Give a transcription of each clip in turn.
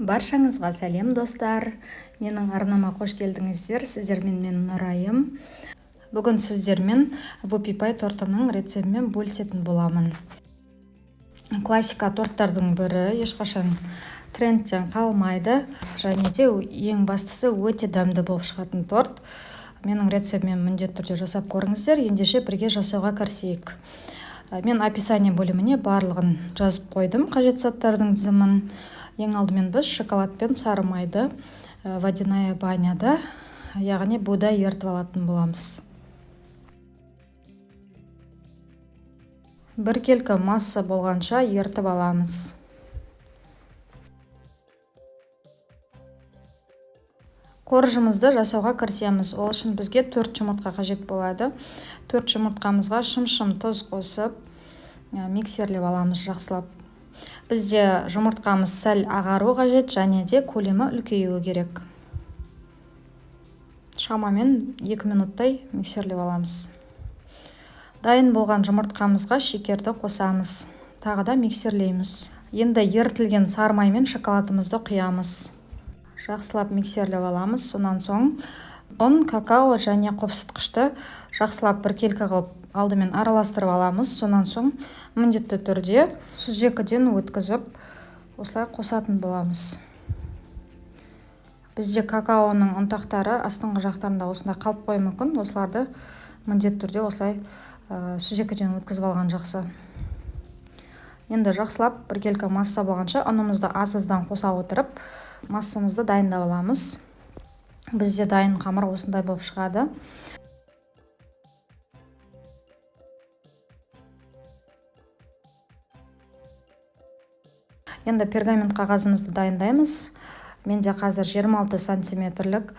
Баршаңызға сәлем достар. Менің арнама қош келдіңіздер. Сіздермен мен Нұрайым. Бүгін сіздермен вупипай тортының рецептімен бөлісетін боламын. Классика торттардың бірі, ешқашан трендтен қалмайды. Және де ең бастысы өте дәмді болып шығатын торт. Менің рецептімен міндетті түрде жасап көріңіздер. Ендеше бірге жасауға кірісейік. Мен описание бөліміне барлығын жазып қойдым, қажет заттардың тізімін. Ең алдымен біз шоколад пен сары майды водяная баняда, яғни буда ертіп алатын боламыз. Бір келкі масса болғанша ертіп аламыз. Коржымызды жасауға кірісеміз. Ол үшін бізге 4 жұмыртқа қажет болады. 4 жұмыртқамызға шым-шым тұз қосып, миксерлеп аламыз жақсылап. Бізде жұмыртқамыз сәл ағару қажет, және де көлемі үлкеюі керек. Шамамен 2 минуттай миксерлеп аламыз. Дайын болған жұмыртқамызға шекерді қосамыз. Тағы да миксерлейміз. Енді ертілген сары май мен шоколадымызды құямыз. Жақсылап миксерлеп аламыз. Сонан соң ұн, какао және қопсытқышты жақсылап бір келкі қылып алдымен араластырып аламыз. Сонан соң міндетті түрде сүзекіден өткізіп, осылай қосатын боламыз. Бізде какаоның ұнтақтары астыңғы жақтарында осындай қалып қоюы мүмкін. Осыларды міндетті түрде осылай сүзекіден өткізіп алған жақсы. Енді жақсылап бір келкі масса болғанша ұнымызды аз-аздан қоса отырып, массамызды дайындап аламыз. Бізде дайын қамыр осындай болып шығады. Енді пергамент қағазымызды дайындаймыз. Менде қазір 26 сантиметрлік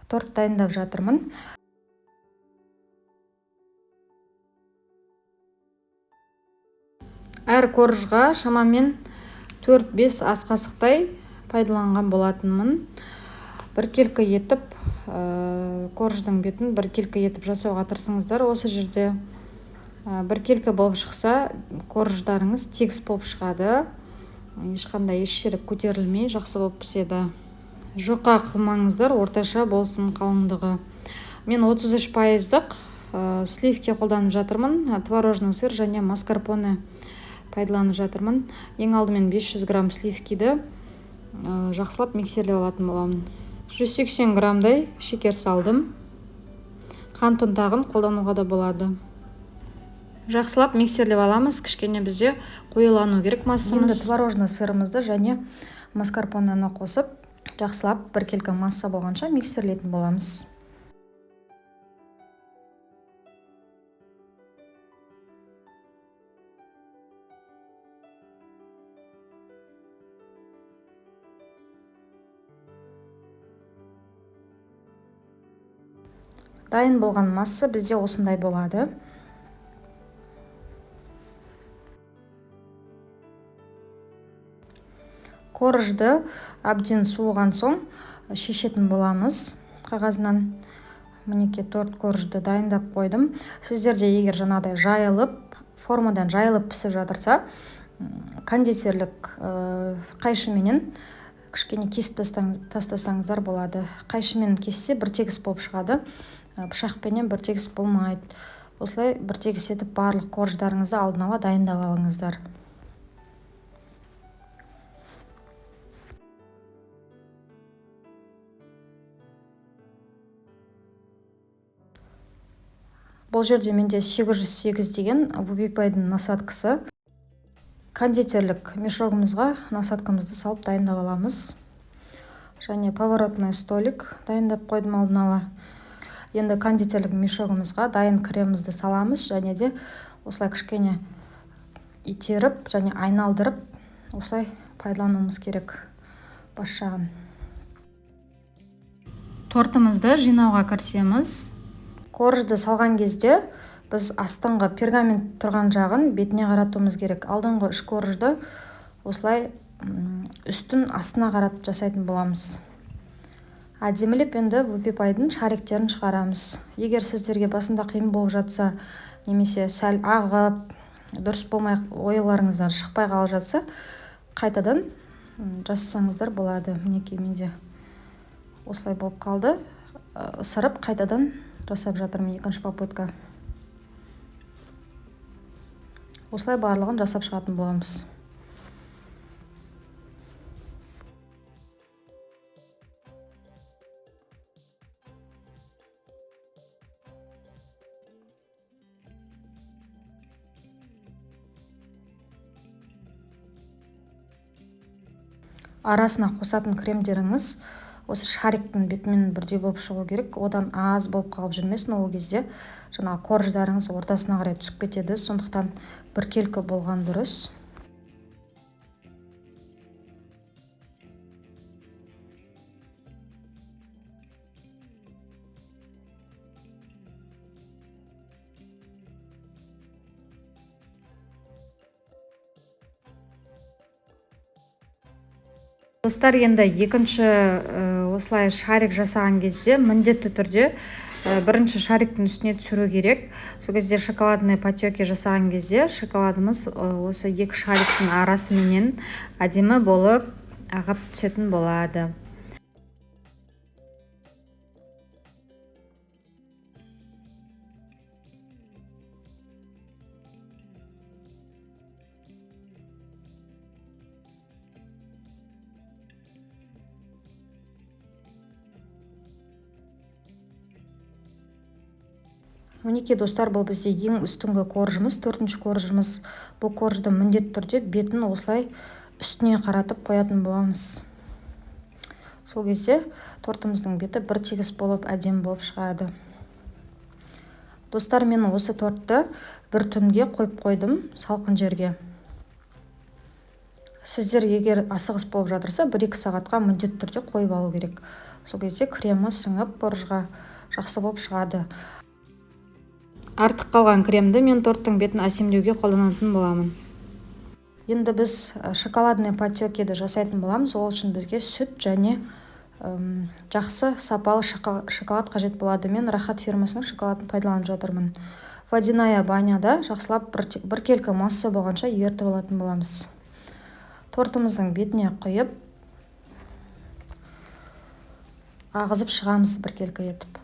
торт дайындап жатырмын. Әр коржға шамамен 4-5 ас қасықтай пайдаланған болатынмын. Бір келкі етіп, корждың бетін бір келкі етіп жасауға тырысыңыздар. Осы жерде бір келкі болып шықса, корждарыңыз тегіс болып шығады. Ешқандай еш жері көтерілмей жақсы болып піседі. Жұқа қылмаңыздар, орташа болсын қалыңдығы. Мен 33%-ық сливке қолданып жатырмын. Творожный сыр және маскарпоне пайдаланып жатырмын. Ең алдымен 500 грамм сливкиді жақсылап миксерлеп алатын боламын. 180 граммдай шекер салдым. Қант ұнтағын қолдануға да болады. Жақсылап миксерлеп аламыз. Кішкене бізде қоюлану керек массамыз. Енді творожный сырымызды және маскарпонені қосып, жақсылап бір келкі масса болғанша миксерлейтін боламыз. Дайын болған масса бізде осындай болады. Коржды әбден суыған соң шешетін боламыз қағазынан. Мінеке торт коржды дайындап қойдым. Сіздерде егер жаңағыдай жайылып, формадан жайылып пісіп жатырса, кондитерлік қайшыменен кішкене кесіп тастасаңыздар болады. Қайшымен кессе бір тегіс болып шығады. Пышақпенен бір тегіс болмайды. Осылай бір тегіс етіп барлық корждарыңызды алдын ала дайындап алыңыздар. Бұл жерде менде 808 деген вупипайдың насадкасы. Кондитерлік мешогымызға насадкамызды салып дайындап аламыз. Және поворотный столик дайындап қойдым алдын ала. Енді кондитерлік мешогымызға дайын кремімізді саламыз, және де осылай кішкене итеріп және айналдырып, осылай пайдалануымыз керек бас жағын. Тортымызды жинауға кірісеміз. Коржды салған кезде біз астыңғы пергамент тұрған жағын бетіне қаратуымыз керек. Алдыңғы 3 коржды осылай үстін астына қаратып жасайтын боламыз. Әдемілеп енді вупипайдың шариктерін шығарамыз. Егер сіздерге басында қиын болып жатса, немесе сәл ағып, дұрыс болмай ойларыңыздан шықпай қалып жатса, қайтадан жасасаңыздар болады. Мінекей менде осылай болып қалды. Ысырып қайтадан жасап жатырмын екінші попытка. Осылай барлығын жасап шығатын боламыз. Арасына қосатын кремдеріңіз осы шариктің бетімен бірдей болып шығу керек. Одан аз болып қалып жүрмесін. Ол кезде жаңағы корждарыңыз ортасына қарай түсіп кетеді. Сондықтан біркелкі болған дұрыс. Достар, енді екінші осылай шарик жасаған кезде міндетті түрде бірінші шариктің үстіне түсіру керек. Сол кезде шоколадный потеки жасаған кезде шоколадымыз осы екі шариктің арасыменен әдемі болып ағып түсетін болады. Мінекей достар, бұл бізде ең үстіңгі коржымыз, төртінші коржымыз. Бұл коржды міндетті түрде бетін осылай үстіне қаратып қоятын боламыз. Сол кезде тортымыздың беті бір тегіс болып әдемі болып шығады. Достар, мен осы тортты бір түнге қойып қойдым салқын жерге. Сіздер егер асығыс болып жатырса, 1-2 сағатқа міндетті түрде қойып алу керек. Сол кезде кремі сіңіп коржға жақсы болып шығады. Артық қалған кремді мен торттың бетін әсемдеуге қолданатын боламын. Енді біз шоколадный потекиді жасайтын боламыз. Ол үшін бізге сүт және жақсы сапалы шоколад қажет болады. Мен Рахат фирмасының шоколадын пайдаланып жатырмын. Водяная баняда жақсылап біркелкі масса болғанша ертіп алатын боламыз. Тортымыздың бетіне құйып ағызып шығамыз біркелкі етіп.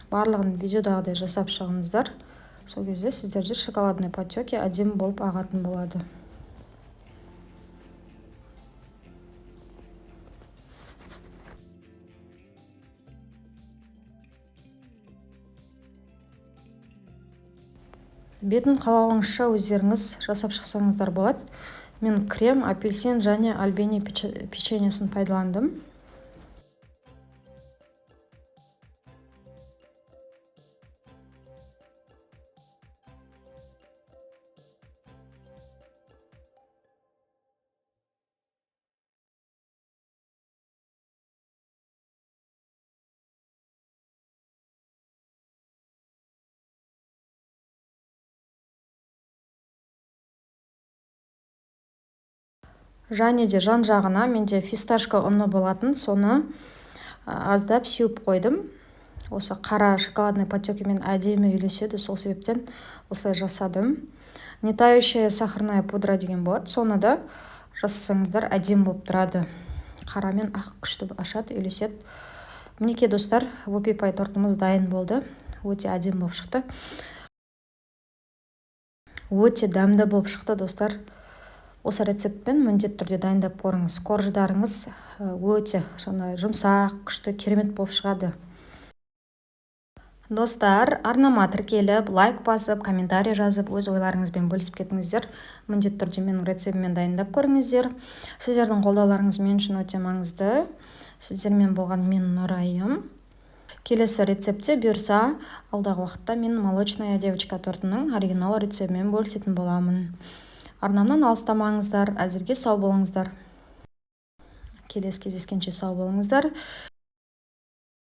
Барлығын видеодағыдай жасап шығыңыздар. Сол кезде сіздерде шоколадный потеки әдемі болып ағатын болады. Бетін қалауыңызша өздеріңіз жасап шықсаңыздар болады. Мен крем, апельсин және альбени печеньесін пайдаландым. Және де жан жағына менде фисташка ұны болатын, соны аздап сеуіп қойдым. Осы қара шоколадный потекимен әдемі үйлеседі, сол себептен осылай жасадым. Не тающая сахарная пудра деген болады, соны да жасасаңыздар әдемі болып тұрады. Қара мен ақ күшті ашады, үйлеседі. Мінекей достар, вопи-пай тортымыз дайын болды. Өте әдемі болып шықты. Өте дәмді болып шықты достар. Осы рецептпен міндетті түрде дайындап көріңіз. Корждарыңыз өте жұмсақ, күшті, керемет болып шығады. Достар, арнама тіркеліп, лайк басып, комментарий жазып, өз ойларыңызбен бөлісіп кетіңіздер. Міндетті түрде менің рецептіммен дайындап көріңіздер. Сіздердің қолдауларыңыз мен үшін өте маңызды. Сіздермен болған мен Нұрайым. Келесі рецептте бұйырса, алдағы уақытта мен молочная девочка тортының оригинал рецептімен бөлісетін боламын. Арнамнан алыстамаңыздар, әзірге сау болыңыздар. Келесі кездескенше сау болыңыздар.